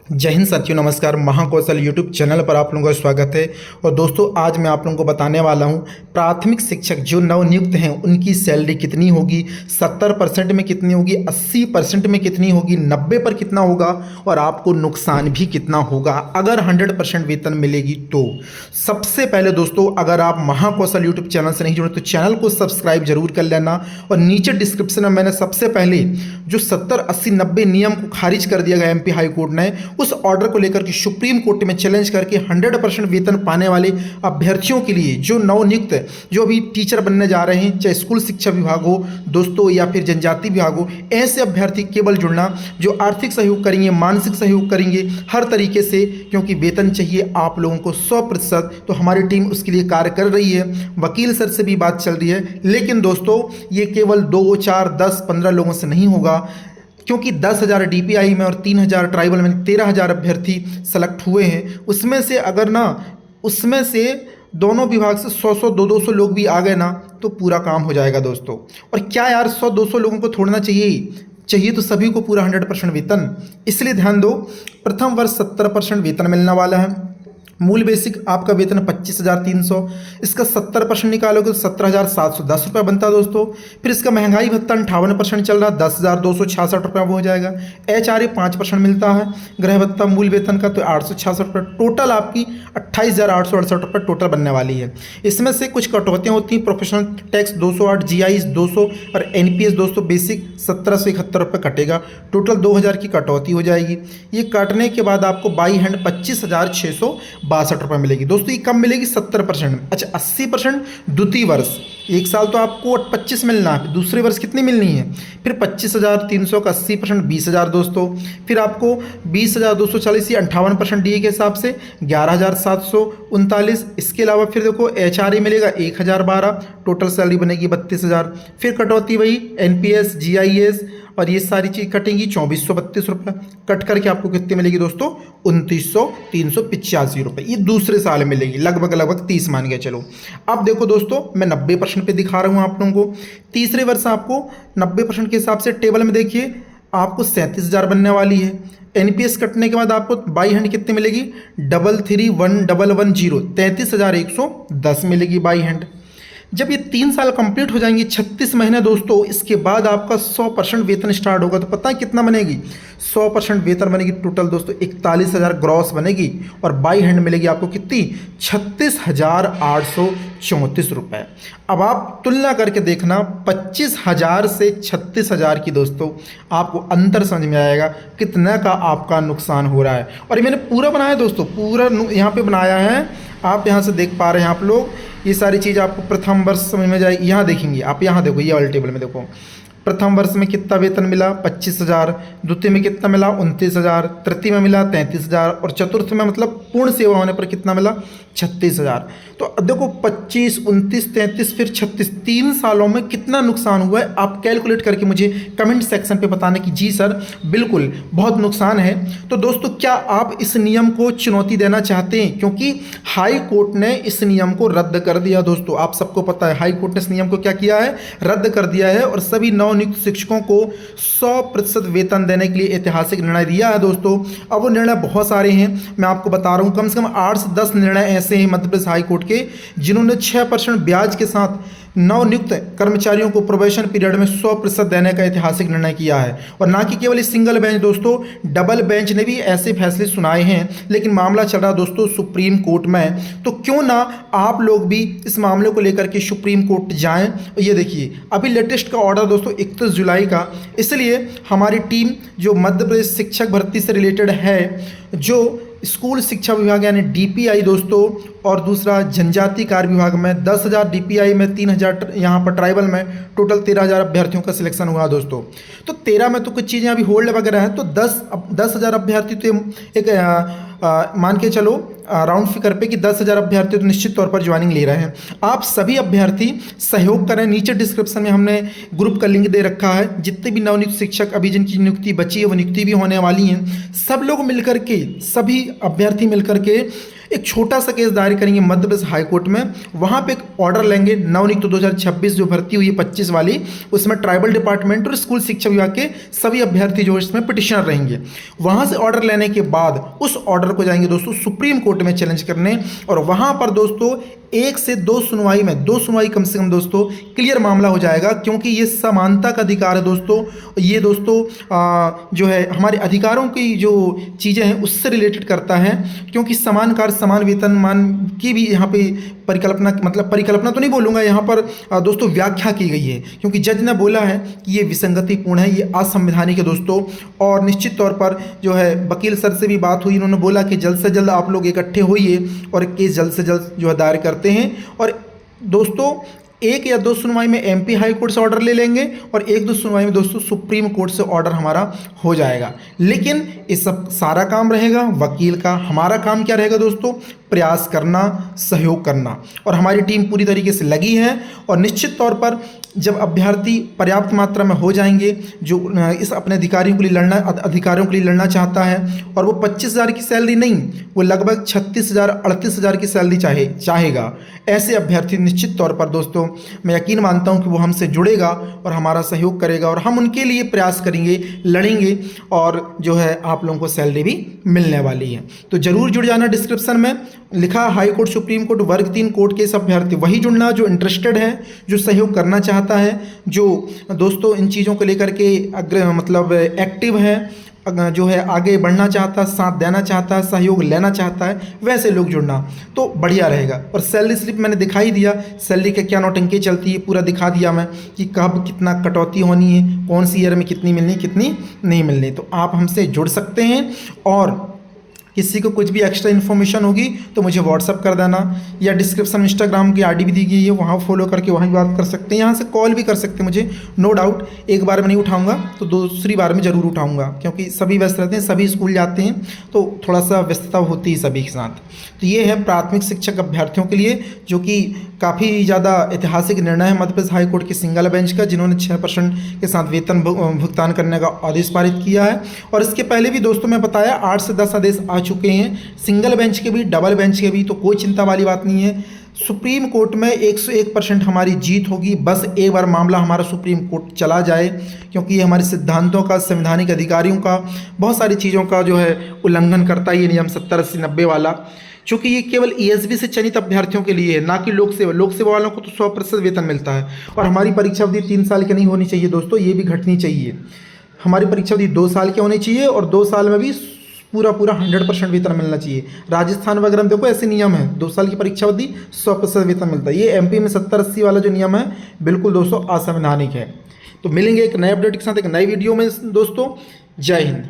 जय हिंद साथियों, नमस्कार। महाकौशल यूट्यूब चैनल पर आप लोगों का स्वागत है। और दोस्तों, आज मैं आप लोगों को बताने वाला हूं प्राथमिक शिक्षक जो नवनियुक्त हैं उनकी सैलरी कितनी होगी, 70% में कितनी होगी, 80% में कितनी होगी, 90 पर कितना होगा और आपको नुकसान भी कितना होगा अगर 100% वेतन मिलेगी तो। सबसे पहले दोस्तों, अगर आप महाकौशल यूट्यूब चैनल से नहीं जुड़े तो चैनल को सब्सक्राइब जरूर कर लेना। और नीचे डिस्क्रिप्शन में मैंने सबसे पहले जो 70, 80, 90 नियम को खारिज कर दिया गया एमपी हाई कोर्ट ने, उस ऑर्डर को लेकर के सुप्रीम कोर्ट में चैलेंज करके 100% वेतन पाने वाले अभ्यर्थियों के लिए जो नवनियुक्त जो अभी टीचर बनने जा रहे हैं, चाहे स्कूल शिक्षा विभाग हो दोस्तों या फिर जनजाति विभाग हो, ऐसे अभ्यर्थी केवल जुड़ना जो आर्थिक सहयोग करेंगे, मानसिक सहयोग करेंगे हर तरीके से, क्योंकि वेतन चाहिए आप लोगों को 100%। तो हमारी टीम उसके लिए कार्य कर रही है, वकील सर से भी बात चल रही है। लेकिन दोस्तों, ये केवल 2, 4, 10, 15 लोगों से नहीं होगा, क्योंकि 10,000 डीपीआई में और 3,000 ट्राइबल में 13,000 अभ्यर्थी सेलेक्ट हुए हैं। उसमें से दोनों विभाग से 100-100, 200 लोग भी आ गए ना तो पूरा काम हो जाएगा दोस्तों। और क्या यार, 100-200 लोगों को छोड़ना चाहिए तो सभी को पूरा 100% वेतन। इसलिए ध्यान दो, प्रथम वर्ष 70% वेतन मिलने वाला है। मूल बेसिक आपका वेतन 25,300, इसका 70% निकालोगे तो 17,710 रुपये बनता है दोस्तों। फिर इसका महंगाई भत्ता 58% चल रहा है, 10,266 रुपये वो हो जाएगा। HRA 5% मिलता है, गृह भत्ता मूल वेतन का तो 866 रुपये। टोटल आपकी 28,868 रुपये टोटल बनने वाली है। इसमें से कुछ कटौतियाँ होती हैं, प्रोफेशनल टैक्स 208, GIS 200 और NPS दोस्तों बेसिक 1771 रुपये कटेगा। टोटल 2,000 की कटौती हो जाएगी। ये काटने के बाद आपको बाई हैंड 25,662 रुपये मिलेगी दोस्तों। ये कम मिलेगी 70%। अच्छा, 80% द्वितीय वर्ष, एक साल तो आपको 25 मिलना है, दूसरे वर्ष कितनी मिलनी है, फिर 25,300 का 80% 20,000 दोस्तों। फिर आपको 20,240 या 58% DA के हिसाब से 11,739। इसके अलावा फिर देखो HRA मिलेगा 1,012, टोटल सैलरी बनेगी 32,000। फिर कटौती वही NPS, GIS और ये सारी चीज़ कटेंगी 2,432 रुपये। कट करके आपको कितनी मिलेगी दोस्तों, 29,385 रुपये। ये दूसरे साल मिलेगी, लगभग 30 मान के चलो। अब देखो दोस्तों, मैं 90% पे दिखा रहा हूँ आप लोगों को। तीसरे वर्ष आपको 90% के हिसाब से टेबल में देखिए आपको 37,000 बनने वाली है। NPS कटने के बाद आपको बाई हैंड कितनी मिलेगी, 33,110, 33,110 मिलेगी बाई हैंड। जब ये 3 साल कंप्लीट हो जाएंगे, 36 महीने दोस्तों, इसके बाद आपका 100% वेतन स्टार्ट होगा। तो पता है कितना बनेगी, 100% वेतन बनेगी टोटल दोस्तों 41,000 ग्रॉस बनेगी। और बाई हैंड मिलेगी आपको कितनी, 36,834 रुपये। अब आप तुलना करके देखना, 25,000 से 36,000 की दोस्तों आपको अंतर समझ में आएगा कितना का आपका नुकसान हो रहा है। और ये मैंने पूरा बनाया दोस्तों, पूरा यहाँ पे बनाया है, आप यहाँ से देख पा रहे हैं आप लोग। ये सारी चीज़ आपको प्रथम वर्ष समझ में जाएगी। यहाँ देखेंगे आप, यहाँ देखो, ये वाले टेबल में देखो, प्रथम वर्ष में कितना वेतन मिला, 25,000, द्वितीय में कितना मिला, 29,000, तृतीय में मिला 33,000 और चतुर्थ में मतलब पूर्ण सेवा होने पर कितना मिला, 36,000। तो अब देखो 25, 29, 33 फिर 36, 3 सालों में कितना नुकसान हुआ है आप कैलकुलेट करके मुझे कमेंट सेक्शन पे बताने कि जी सर बिल्कुल बहुत नुकसान है। तो दोस्तों, क्या आप इस नियम को चुनौती देना चाहते हैं, क्योंकि हाई कोर्ट ने इस नियम को रद्द कर दिया दोस्तों। आप सबको पता है हाई कोर्ट ने इस नियम को क्या किया है, रद्द कर दिया है और सभी नवनियुक्त शिक्षकों को 100% वेतन देने के लिए ऐतिहासिक निर्णय दिया है दोस्तों। अब वो निर्णय बहुत सारे हैं, मैं आपको बता रहा हूँ, कम से कम 8 से 10 निर्णय ऐसे हैं मध्य प्रदेश हाई कोर्ट के, जिन्होंने 6% ब्याज के साथ नवनियुक्त कर्मचारियों को प्रोबेशन पीरियड में 100% देने का ऐतिहासिक निर्णय किया है। और ना कि केवल सिंगल बेंच दोस्तों, डबल बेंच ने भी ऐसे फैसले सुनाए हैं। लेकिन मामला चल रहा दोस्तों सुप्रीम कोर्ट में, तो क्यों ना आप लोग भी इस मामले को लेकर के सुप्रीम कोर्ट जाएं। ये देखिए अभी लेटेस्ट का ऑर्डर दोस्तों 31 जुलाई का, इसलिए हमारी टीम जो मध्य प्रदेश शिक्षक भर्ती से रिलेटेड है, जो स्कूल शिक्षा विभाग यानी DPI दोस्तों, और दूसरा जनजाति कार्य विभाग में 10,000 DPI में 3,000 यहाँ पर ट्राइबल में, टोटल 13,000 अभ्यर्थियों का सिलेक्शन हुआ दोस्तों। तो 13 में तो कुछ चीज़ें अभी होल्ड वगैरह है, तो 10,000 अभ्यर्थी तो एक मान के चलो राउंड फिगर पे कि 10,000 अभ्यर्थी तो निश्चित तौर पर ज्वाइनिंग ले रहे हैं। आप सभी अभ्यर्थी सहयोग करें, नीचे डिस्क्रिप्शन में हमने ग्रुप का लिंक दे रखा है। जितने भी नवनियुक्त शिक्षक अभी जिनकी नियुक्ति बची है वो नियुक्ति भी होने वाली हैं, सब लोग मिलकर के, सभी अभ्यर्थी मिलकर के एक छोटा सा केस दायर करेंगे मध्य प्रदेश हाई कोर्ट में, वहाँ पे एक ऑर्डर लेंगे नवनियुक्त 2026 जो भर्ती हुई है 25 वाली, उसमें ट्राइबल डिपार्टमेंट और स्कूल शिक्षा विभाग के सभी अभ्यर्थी जो इसमें पिटिशनर रहेंगे। वहाँ से ऑर्डर लेने के बाद उस ऑर्डर को जाएंगे दोस्तों सुप्रीम कोर्ट में चैलेंज करने, और वहाँ पर दोस्तों 1 से 2 सुनवाई में 2 सुनवाई कम से कम दोस्तों क्लियर मामला हो जाएगा, क्योंकि ये समानता का अधिकार है दोस्तों। ये दोस्तों जो है हमारे अधिकारों की जो चीज़ें हैं उससे रिलेटेड करता है, क्योंकि समान कार्य समान वेतन मान की भी यहाँ पे परिकल्पना, मतलब परिकल्पना तो नहीं बोलूँगा, यहाँ पर दोस्तों व्याख्या की गई है, क्योंकि जज ने बोला है कि ये विसंगतिपूर्ण है, ये असंवैधानिक है दोस्तों। और निश्चित तौर पर जो है वकील सर से भी बात हुई, उन्होंने बोला कि जल्द से जल्द आप लोग इकट्ठे होइए और केस जल्द से जल्द जो है दायर करते हैं। और दोस्तों 1 या 2 सुनवाई में एमपी हाई कोर्ट से ऑर्डर ले लेंगे और 1-2 सुनवाई में दोस्तों सुप्रीम कोर्ट से ऑर्डर हमारा हो जाएगा। लेकिन ये सब सारा काम रहेगा वकील का, हमारा काम क्या रहेगा दोस्तों? प्रयास करना, सहयोग करना, और हमारी टीम पूरी तरीके से लगी है। और निश्चित तौर पर जब अभ्यर्थी पर्याप्त मात्रा में हो जाएंगे जो इस अपने अधिकारियों के लिए लड़ना चाहता है, और वो 25,000 की सैलरी नहीं, वो लगभग 36,000 38,000 की सैलरी चाहेगा, ऐसे अभ्यर्थी निश्चित तौर पर दोस्तों मैं यकीन मानता हूं कि वो हमसे जुड़ेगा और हमारा सहयोग करेगा, और हम उनके लिए प्रयास करेंगे, लड़ेंगे, और जो है आप लोगों को सैलरी भी मिलने वाली है। तो ज़रूर जुड़ जाना। डिस्क्रिप्शन में लिखा हाई कोर्ट, सुप्रीम कोर्ट, वर्ग 3 कोर्ट के इस अभ्यर्थी, वही जुड़ना जो इंटरेस्टेड है, जो सहयोग करना चाहता है, जो दोस्तों इन चीज़ों को लेकर के मतलब एक्टिव है, जो है आगे बढ़ना चाहता है, साथ देना चाहता है, सहयोग लेना चाहता है, वैसे लोग जुड़ना तो बढ़िया रहेगा। और सैलरी स्लिप मैंने दिखाई दिया, सैलरी के क्या नौटंकी चलती है पूरा दिखा दिया मैं, कि कब कितना कटौती होनी है, कौन सी ईयर में कितनी मिलनी, कितनी नहीं मिलनी। तो आप हमसे जुड़ सकते हैं, और किसी को कुछ भी एक्स्ट्रा इन्फॉर्मेशन होगी तो मुझे व्हाट्सअप कर देना, या डिस्क्रिप्शन में इंस्टाग्राम की आईडी भी दी गई है, वहाँ फॉलो करके वहाँ भी बात कर सकते हैं। यहाँ से कॉल भी कर सकते हैं मुझे, नो डाउट। एक बार में नहीं उठाऊंगा तो दूसरी बार में ज़रूर उठाऊंगा, क्योंकि सभी व्यस्त रहते हैं, सभी स्कूल जाते हैं, तो थोड़ा सा व्यस्तता होती है सभी के साथ। तो ये है प्राथमिक शिक्षक अभ्यर्थियों के लिए, जो कि काफ़ी ज़्यादा ऐतिहासिक निर्णय है मध्य प्रदेश हाई कोर्ट की सिंगल बेंच का, जिन्होंने 6% के साथ वेतन भुगतान करने का आदेश पारित किया है। और इसके पहले भी दोस्तों मैं बताया 8 से 10 आदेश आ चुके हैं, सिंगल बेंच के भी, डबल बेंच के भी, तो कोई चिंता वाली बात नहीं है। सुप्रीम कोर्ट में 101% हमारी जीत होगी, बस एक बार मामला हमारा सुप्रीम कोर्ट चला जाए, क्योंकि ये हमारे सिद्धांतों का, संवैधानिक अधिकारियों का, बहुत सारी चीज़ों का जो है उल्लंघन करता है ये नियम 70, 80, 90 वाला। चूँकि ये केवल ESV से चयनित अभ्यर्थियों के लिए है, ना कि लोक सेवा वालों को तो 100% वेतन मिलता है। और हमारी परीक्षा अवधि 3 साल की नहीं होनी चाहिए दोस्तों, ये भी घटनी चाहिए। हमारी परीक्षा अवधि 2 साल की होनी चाहिए, और 2 साल में भी पूरा 100% वेतन मिलना चाहिए। राजस्थान वगैरह में देखो ऐसे नियम है, 2 साल की परीक्षा अवधि 100% वेतन मिलता है। ये MP में 70-80 वाला जो नियम है बिल्कुल दोस्तों असंवैधानिक है। तो मिलेंगे एक नए अपडेट के साथ एक नई वीडियो में दोस्तों। जय हिंद।